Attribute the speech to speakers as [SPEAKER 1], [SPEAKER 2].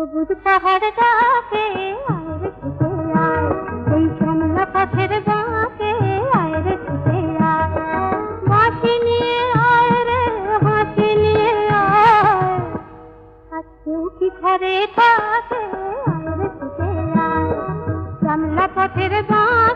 [SPEAKER 1] সবুজ পাহাড় ডাকে আয় রে ছুটে আয়, এই শ্যামলা পথের বাঁকে আয় রে ছুটে আয়। বাঁশি নিয়ে আয় রে হাসি নিয়ে আয়, আজকেও কি ঘরে থাকে আয় রে ছুটে আয়, শ্যামলা পথের বাঁকে